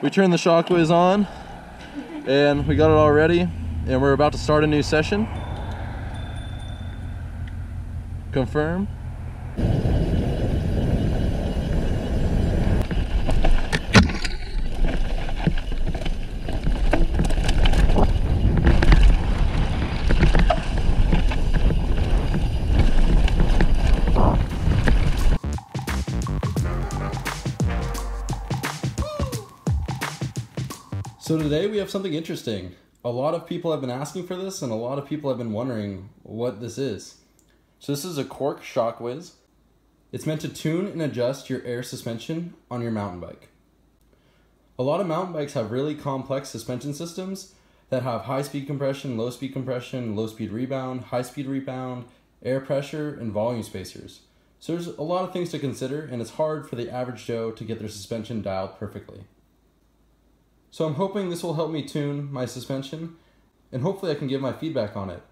We turned the ShockWiz on and we got it all ready, and we're about to start a new session. Confirm. So today we have something interesting. A lot of people have been asking for this, and a lot of people have been wondering what this is. So this is a Quarq ShockWiz. It's meant to tune and adjust your air suspension on your mountain bike. A lot of mountain bikes have really complex suspension systems that have high speed compression, low speed rebound, high speed rebound, air pressure, and volume spacers. So there's a lot of things to consider, and it's hard for the average Joe to get their suspension dialed perfectly. So I'm hoping this will help me tune my suspension, and hopefully I can give my feedback on it.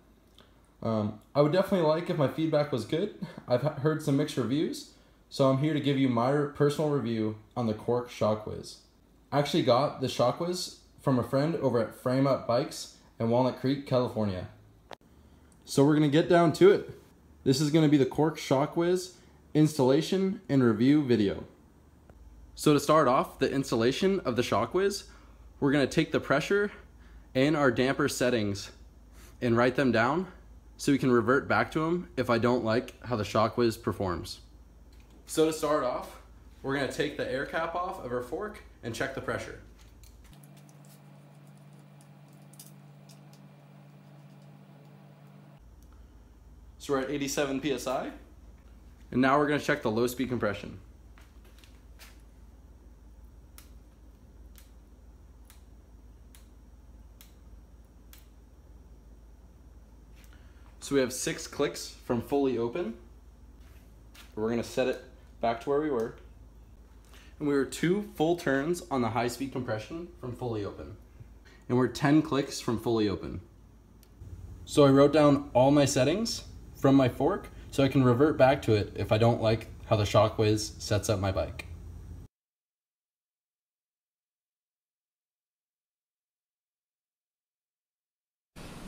I would definitely like if my feedback was good. I've heard some mixed reviews, so I'm here to give you my personal review on the Quarq ShockWiz. I actually got the ShockWiz from a friend over at Frame Up Bikes in Walnut Creek, California. So we're going to get down to it. This is going to be the Quarq ShockWiz installation and review video. So to start off the installation of the ShockWiz, we're going to take the pressure and our damper settings and write them down so we can revert back to them if I don't like how the ShockWiz performs. So to start off, we're going to take the air cap off of our fork and check the pressure. So we're at 87 psi, and now we're going to check the low speed compression. So we have 6 clicks from fully open. We're going to set it back to where we were. And we were 2 full turns on the high speed compression from fully open. And we're 10 clicks from fully open. So I wrote down all my settings from my fork so I can revert back to it if I don't like how the ShockWiz sets up my bike.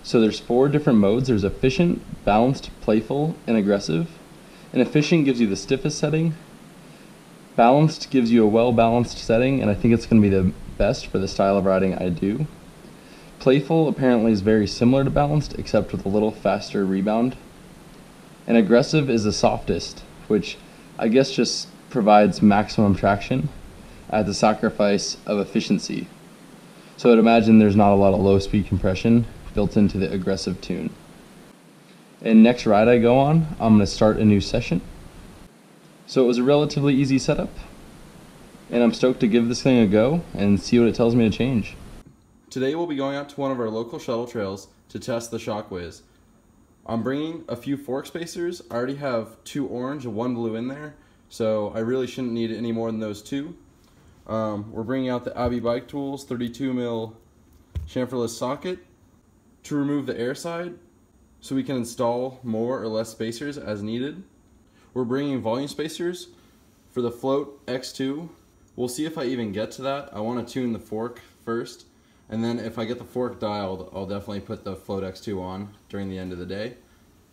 So there's 4 different modes. There's efficient, balanced, playful, and aggressive. And efficient gives you the stiffest setting. Balanced gives you a well-balanced setting, and I think it's going to be the best for the style of riding I do. Playful apparently is very similar to balanced, except with a little faster rebound. And aggressive is the softest, which I guess just provides maximum traction at the sacrifice of efficiency. So I'd imagine there's not a lot of low speed compression built into the aggressive tune. And next ride I go on, I'm going to start a new session. So it was a relatively easy setup, and I'm stoked to give this thing a go and see what it tells me to change. Today we'll be going out to one of our local shuttle trails to test the ShockWiz. I'm bringing a few fork spacers. I already have 2 orange and 1 blue in there, so I really shouldn't need any more than those 2. We're bringing out the Abbey Bike Tools 32mm chamferless socket to remove the air side so we can install more or less spacers as needed. We're bringing volume spacers for the Float X2. We'll see if I even get to that. I want to tune the fork first, and then if I get the fork dialed, I'll definitely put the Float X2 on during the end of the day.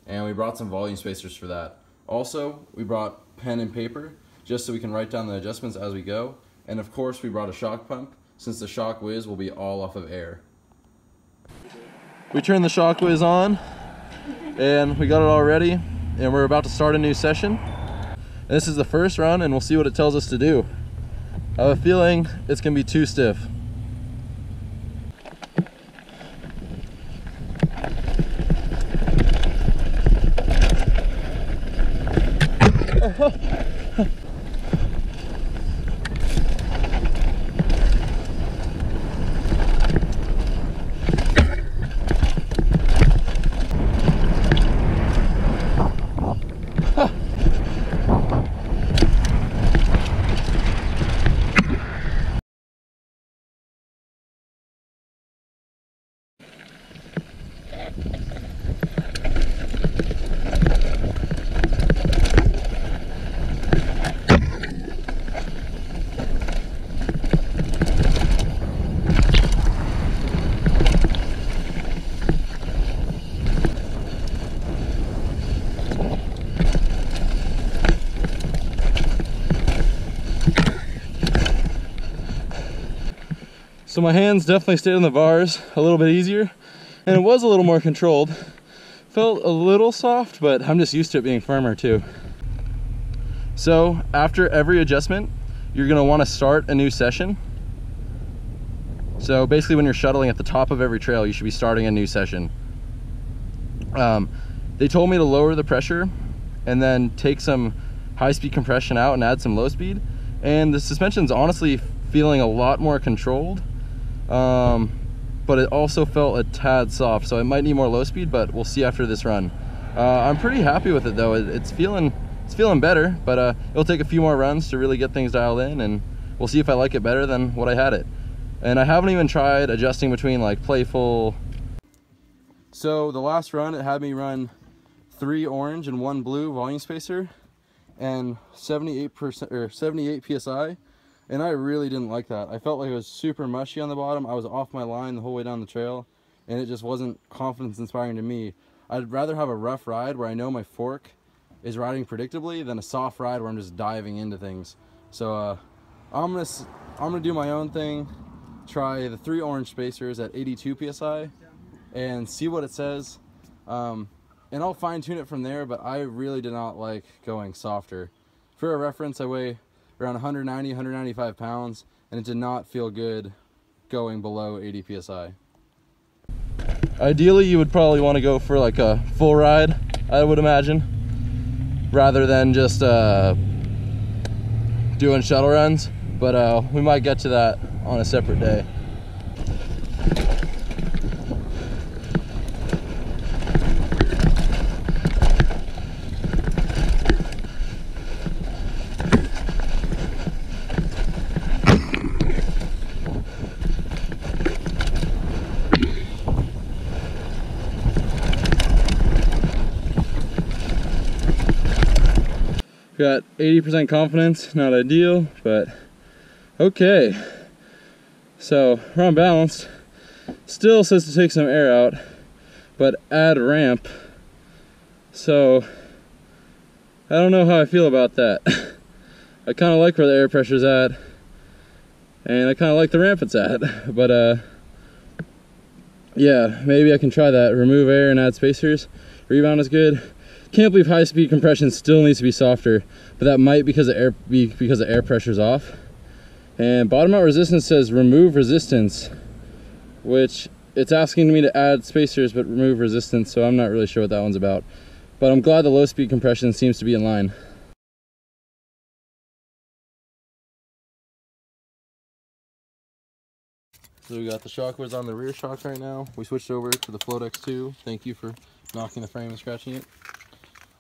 And we brought some volume spacers for that. Also, we brought pen and paper just so we can write down the adjustments as we go. And of course, we brought a shock pump since the ShockWiz will be all off of air. We turned the ShockWiz on and we got it all ready, and we're about to start a new session. And this is the first run, and we'll see what it tells us to do. I have a feeling it's gonna be too stiff. So my hands definitely stayed on the bars a little bit easier, and it was a little more controlled. Felt a little soft, but I'm just used to it being firmer too. So after every adjustment, you're gonna wanna start a new session. So basically when you're shuttling at the top of every trail, you should be starting a new session. They told me to lower the pressure and then take some high-speed compression out and add some low speed. And the suspension's honestly feeling a lot more controlled, but it also felt a tad soft, so it might need more low speed, but we'll see after this run. I'm pretty happy with it though. It's feeling better, but it'll take a few more runs to really get things dialed in, and we'll see if I like it better than what I had it. And I haven't even tried adjusting between like playful. So the last run, it had me run 3 orange and 1 blue volume spacer and 78% or 78 psi, and I really didn't like that. I felt like it was super mushy on the bottom. I was off my line the whole way down the trail, and it just wasn't confidence inspiring to me. I'd rather have a rough ride where I know my fork is riding predictably than a soft ride where I'm just diving into things. So I'm gonna do my own thing, try the 3 orange spacers at 82 psi and see what it says. And I'll fine tune it from there, but I really did not like going softer. For a reference, I weigh around 190, 195 pounds, and it did not feel good going below 80 psi. Ideally, you would probably want to go for like a full ride, I would imagine, rather than just doing shuttle runs, but we might get to that on a separate day. Got 80% confidence, not ideal, but okay. So we're on balanced. Still says to take some air out, but add ramp. So I don't know how I feel about that. I kind of like where the air pressure's at, and I kind of like the ramp it's at, but yeah, maybe I can try that. Remove air and add spacers. Rebound is good. Can't believe high-speed compression still needs to be softer, but that might be because the air pressure's off. And bottom out resistance says remove resistance, which it's asking me to add spacers but remove resistance, so I'm not really sure what that one's about. But I'm glad the low-speed compression seems to be in line. So we got the ShockWiz on the rear shock right now. We switched over to the Float X2. Thank you for knocking the frame and scratching it.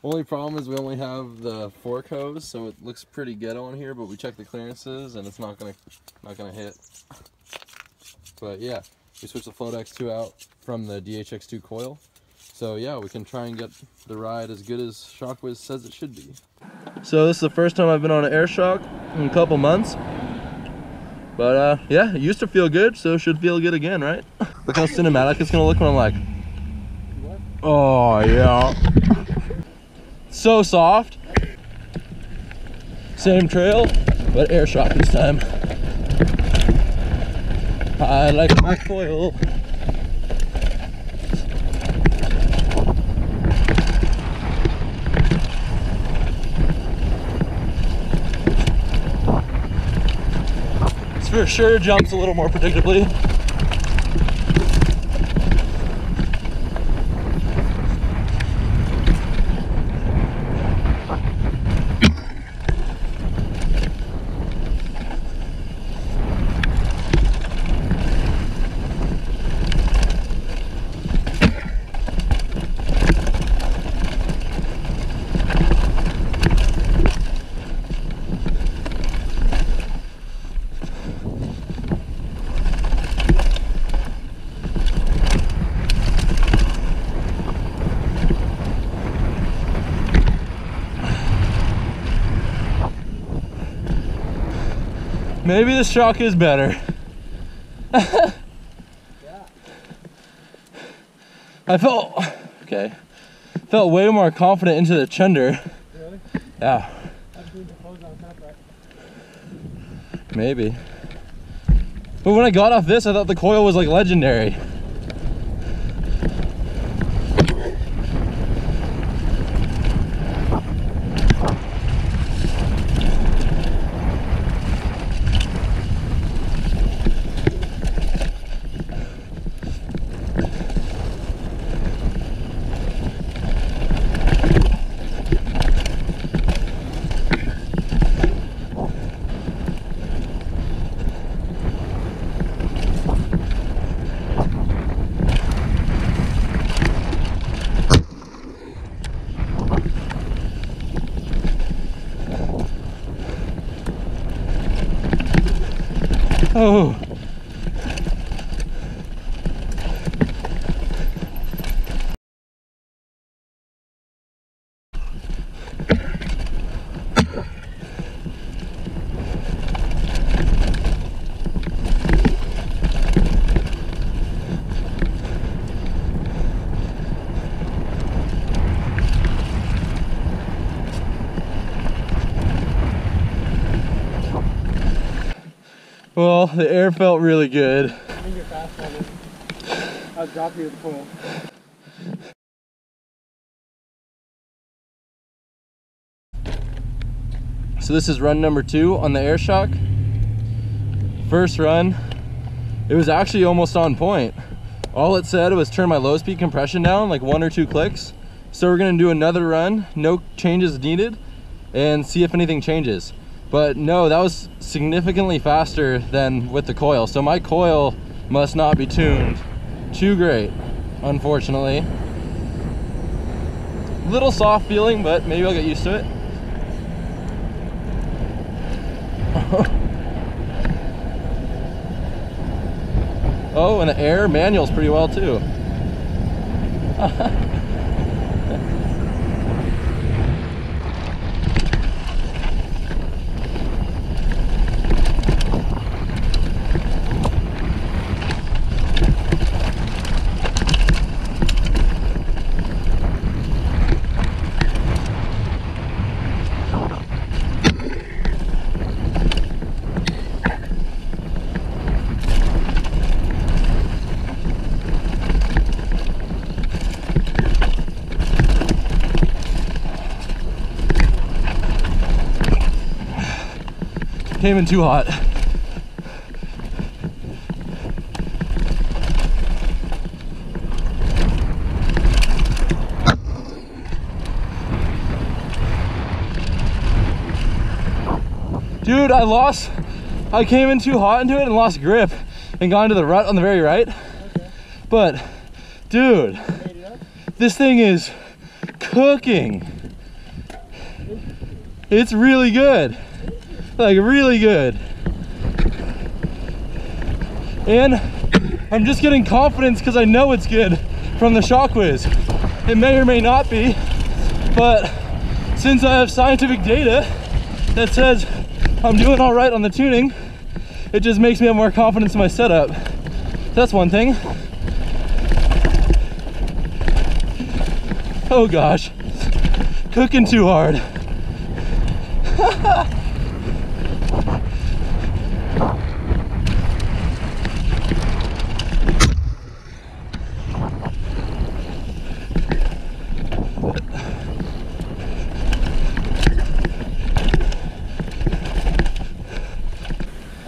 Only problem is we only have the fork hose, so it looks pretty ghetto on here, but we checked the clearances and it's not gonna hit. But yeah, we switched the Float X2 out from the DHX2 coil. So yeah, we can try and get the ride as good as ShockWiz says it should be. So this is the first time I've been on an air shock in a couple months. But yeah, it used to feel good, so it should feel good again, right? Look how cinematic it's gonna look when I'm like, oh yeah. So soft. Same trail, but air shock this time. I like my coil. This for sure jumps a little more predictably. Maybe the shock is better. Yeah. I felt way more confident into the chunder. Really? Yeah. I'm doing the hose on top, right? Maybe. But when I got off this, I thought the coil was like legendary. Oh. Well, the air felt really good. I think you're fast on it. I'll drop you with the coil. So this is run number 2 on the air shock. First run, it was actually almost on point. All it said was turn my low speed compression down, like 1 or 2 clicks. So we're gonna do another run, no changes needed, and see if anything changes. But no, that was significantly faster than with the coil. So my coil must not be tuned too great, unfortunately. Little soft feeling, but maybe I'll get used to it. Oh, and the air manual's pretty well too. Came in too hot. Dude, I came in too hot into it and lost grip and got into the rut on the very right. Okay. But, dude, this thing is cooking. It's really good. Like, really good. And I'm just getting confidence because I know it's good from the ShockWiz. It may or may not be, but since I have scientific data that says I'm doing all right on the tuning, it just makes me have more confidence in my setup. That's one thing. Oh gosh, cooking too hard.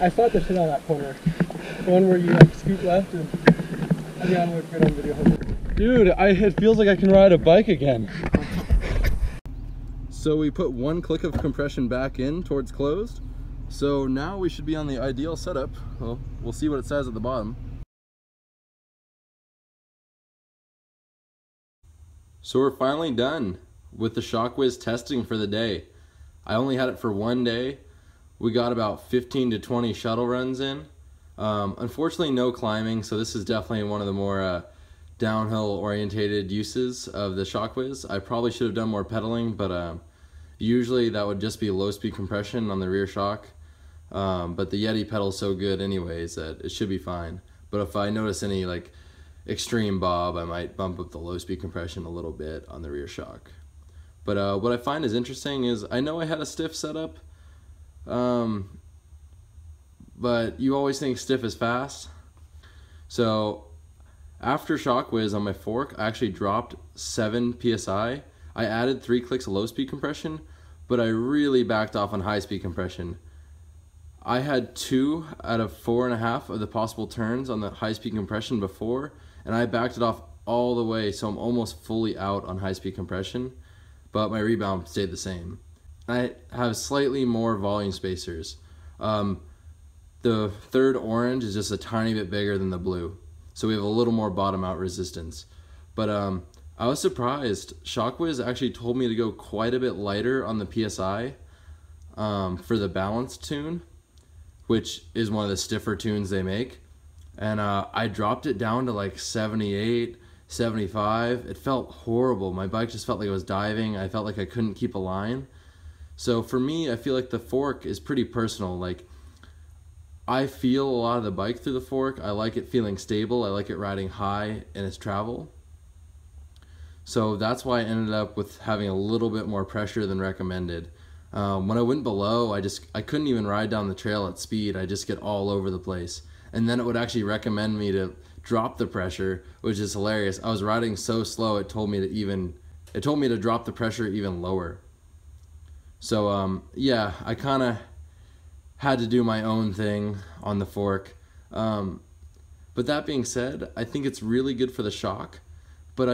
I saw the shit on that corner. The one where you like scoot left and I think I'm looking good on video. Dude, it feels like I can ride a bike again. So we put 1 click of compression back in towards closed. So now we should be on the ideal setup. Well, we'll see what it says at the bottom. So we're finally done with the ShockWiz testing for the day. I only had it for 1 day. We got about 15 to 20 shuttle runs in. Unfortunately, no climbing, so this is definitely one of the more downhill orientated uses of the ShockWiz. I probably should have done more pedaling, but usually that would just be low speed compression on the rear shock. But the Yeti pedal's so good anyways that it should be fine. But if I notice any like extreme bob, I might bump up the low speed compression a little bit on the rear shock. But what I find is interesting is I know I had a stiff setup, but you always think stiff is fast. So after ShockWiz on my fork, I actually dropped 7 PSI. I added 3 clicks of low speed compression, but I really backed off on high speed compression. I had 2 out of 4.5 of the possible turns on the high speed compression before, and I backed it off all the way, so I'm almost fully out on high speed compression, but my rebound stayed the same. I have slightly more volume spacers. The third orange is just a tiny bit bigger than the blue, so we have a little more bottom out resistance. But I was surprised. ShockWiz actually told me to go quite a bit lighter on the PSI for the balanced tune, which is one of the stiffer tunes they make. And I dropped it down to like 78, 75. It felt horrible. My bike just felt like it was diving. I felt like I couldn't keep a line. So for me, I feel like the fork is pretty personal. Like, I feel a lot of the bike through the fork. I like it feeling stable. I like it riding high in its travel. So that's why I ended up with having a little bit more pressure than recommended. When I went below, I couldn't even ride down the trail at speed. I just get all over the place. And then it would actually recommend me to drop the pressure, which is hilarious. I was riding so slow, it told me to drop the pressure even lower. So yeah, I kind of had to do my own thing on the fork. But that being said, I think it's really good for the shock. But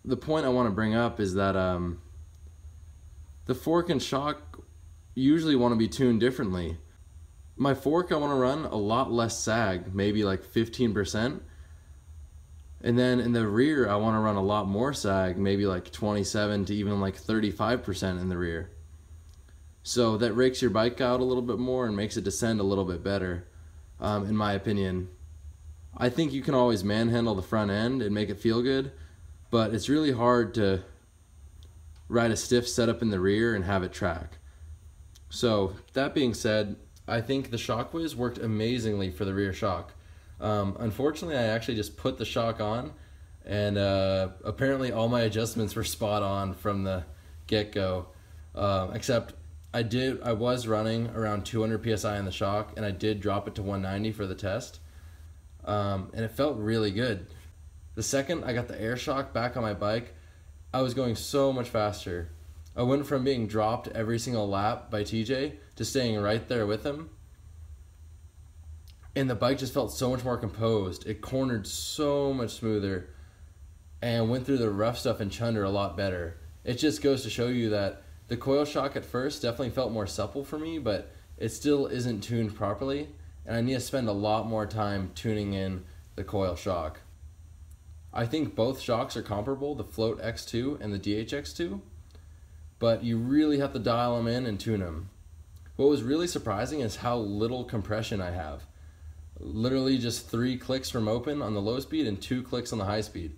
the point I want to bring up is that the fork and shock usually want to be tuned differently. My fork, I want to run a lot less sag, maybe like 15%. And then in the rear, I want to run a lot more sag, maybe like 27 to even like 35% in the rear. So that rakes your bike out a little bit more and makes it descend a little bit better, in my opinion. I think you can always manhandle the front end and make it feel good, but it's really hard to ride a stiff setup in the rear and have it track. So that being said, I think the ShockWiz worked amazingly for the rear shock. Unfortunately, I actually just put the shock on, and apparently all my adjustments were spot on from the get-go, except I was running around 200 PSI in the shock, and I did drop it to 190 for the test, and it felt really good. The second I got the air shock back on my bike, I was going so much faster. I went from being dropped every single lap by TJ to staying right there with him. And the bike just felt so much more composed. It cornered so much smoother and went through the rough stuff in Chunder a lot better. It just goes to show you that the coil shock at first definitely felt more supple for me, but it still isn't tuned properly, and I need to spend a lot more time tuning in the coil shock. I think both shocks are comparable, the Float X2 and the DHX2, but you really have to dial them in and tune them. What was really surprising is how little compression I have. Literally just 3 clicks from open on the low speed and 2 clicks on the high speed.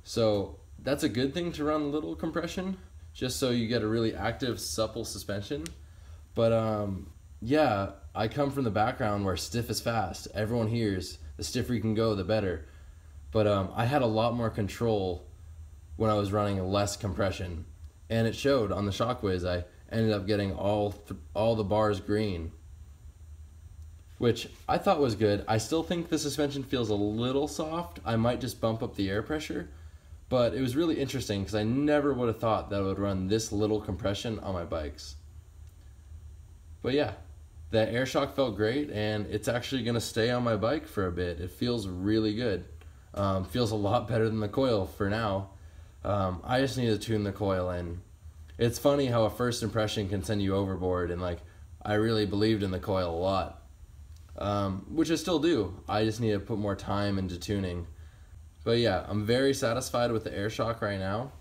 So that's a good thing to run little compression, just so you get a really active, supple suspension. But yeah, I come from the background where stiff is fast. Everyone hears the stiffer you can go, the better. But I had a lot more control when I was running less compression, and it showed on the ShockWiz. I ended up getting all the bars green, which I thought was good. I still think the suspension feels a little soft. I might just bump up the air pressure, but it was really interesting because I never would have thought that I would run this little compression on my bikes. But yeah, the air shock felt great, and it's actually going to stay on my bike for a bit. It feels really good. Feels a lot better than the coil for now. I just need to tune the coil in. It's funny how a first impression can send you overboard, and like, I really believed in the coil a lot, which I still do. I just need to put more time into tuning. But yeah, I'm very satisfied with the air shock right now,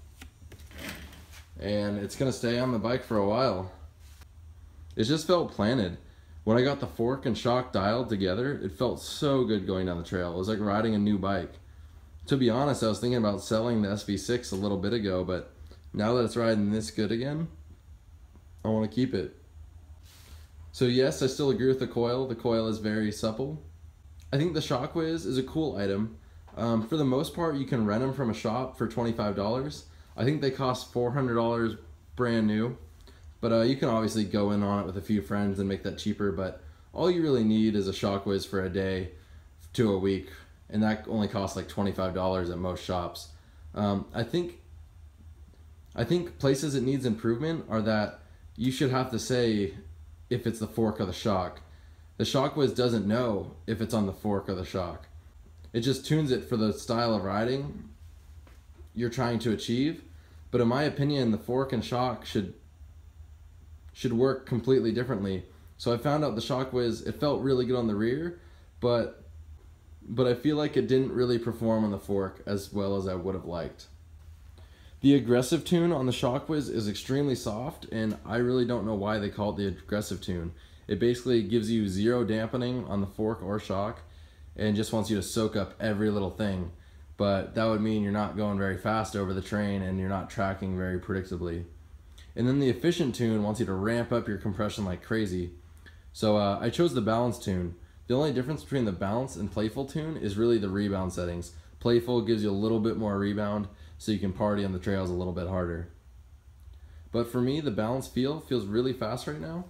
and it's gonna stay on the bike for a while. It just felt planted. When I got the fork and shock dialed together, it felt so good going down the trail. It was like riding a new bike. To be honest, I was thinking about selling the SV6 a little bit ago, but now that it's riding this good again, I want to keep it. So yes, I still agree with the coil. The coil is very supple. I think the ShockWiz is a cool item. For the most part, you can rent them from a shop for $25. I think they cost $400 brand new, but you can obviously go in on it with a few friends and make that cheaper. But all you really need is a ShockWiz for a day to a week, and that only costs like $25 at most shops. I think places it needs improvement are that you should have to say if it's the fork or the shock. The ShockWiz doesn't know if it's on the fork or the shock. It just tunes it for the style of riding you're trying to achieve. But in my opinion, the fork and shock should work completely differently. So I found out the ShockWiz, it felt really good on the rear, but I feel like it didn't really perform on the fork as well as I would have liked. The aggressive tune on the ShockWiz is extremely soft, and I really don't know why they call it the aggressive tune. It basically gives you zero dampening on the fork or shock and just wants you to soak up every little thing. But that would mean you're not going very fast over the terrain and you're not tracking very predictably. And then the efficient tune wants you to ramp up your compression like crazy. So I chose the balance tune. The only difference between the balance and playful tune is really the rebound settings. Playful gives you a little bit more rebound so you can party on the trails a little bit harder. But for me, the balance feels really fast right now.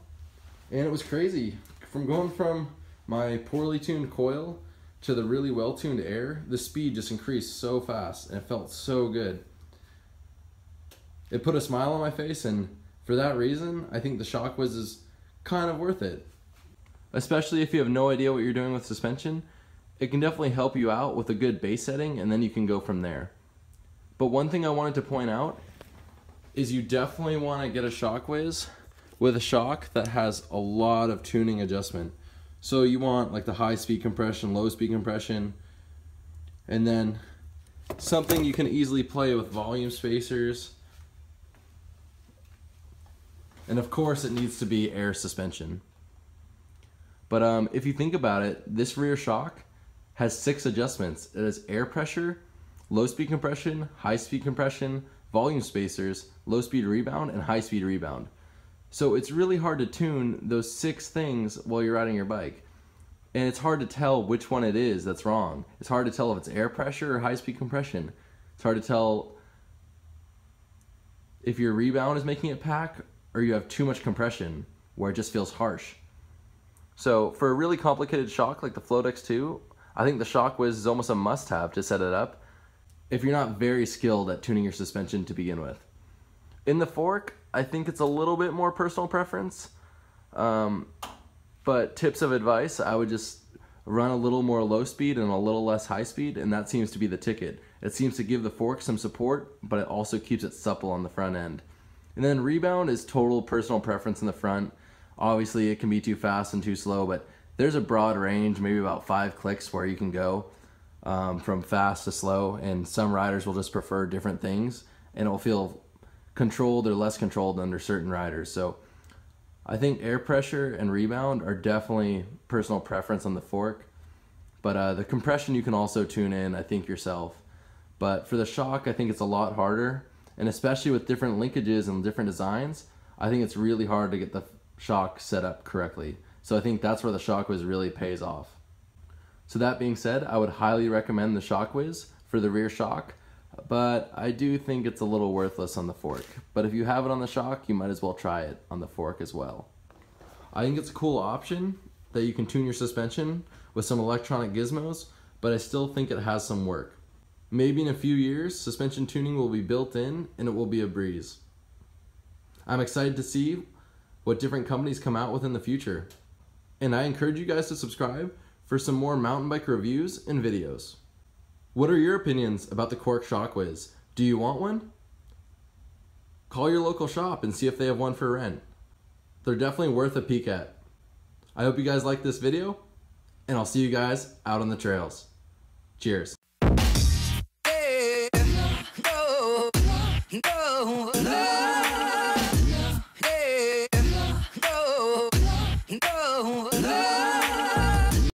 And it was crazy. From going from my poorly tuned coil to the really well tuned air, the speed just increased so fast and it felt so good. It put a smile on my face, and for that reason, I think the ShockWiz is kind of worth it. Especially if you have no idea what you're doing with suspension, it can definitely help you out with a good base setting, and then you can go from there. But one thing I wanted to point out is you definitely want to get a ShockWiz with a shock that has a lot of tuning adjustment. So you want like the high speed compression, low speed compression, and then something you can easily play with volume spacers. And of course it needs to be air suspension. But if you think about it, this rear shock has 6 adjustments. It has air pressure, low speed compression, high speed compression, volume spacers, low speed rebound, and high speed rebound. So it's really hard to tune those 6 things while you're riding your bike. And it's hard to tell which one it is that's wrong. It's hard to tell if it's air pressure or high speed compression. It's hard to tell if your rebound is making it pack or you have too much compression where it just feels harsh. So for a really complicated shock like the Float X2, I think the ShockWiz is almost a must-have to set it up if you're not very skilled at tuning your suspension to begin with. In the fork, I think it's a little bit more personal preference, but tips of advice, I would just run a little more low speed and a little less high speed, and that seems to be the ticket. It seems to give the fork some support, but it also keeps it supple on the front end. And then rebound is total personal preference in the front. Obviously it can be too fast and too slow, but there's a broad range, maybe about 5 clicks where you can go from fast to slow, and some riders will just prefer different things, and it will feel controlled or less controlled under certain riders. So I think air pressure and rebound are definitely personal preference on the fork, but the compression you can also tune in, I think, yourself. But for the shock, I think it's a lot harder, and especially with different linkages and different designs, I think it's really hard to get the shock set up correctly. So I think that's where the ShockWiz really pays off. So that being said, I would highly recommend the ShockWiz for the rear shock, but I do think it's a little worthless on the fork. But if you have it on the shock, you might as well try it on the fork as well. I think it's a cool option that you can tune your suspension with some electronic gizmos, but I still think it has some work. Maybe in a few years, suspension tuning will be built in and it will be a breeze. I'm excited to see what different companies come out with in the future. And I encourage you guys to subscribe for some more mountain bike reviews and videos. What are your opinions about the Quarq ShockWiz? Do you want one? Call your local shop and see if they have one for rent. They're definitely worth a peek at. I hope you guys liked this video, and I'll see you guys out on the trails. Cheers. No.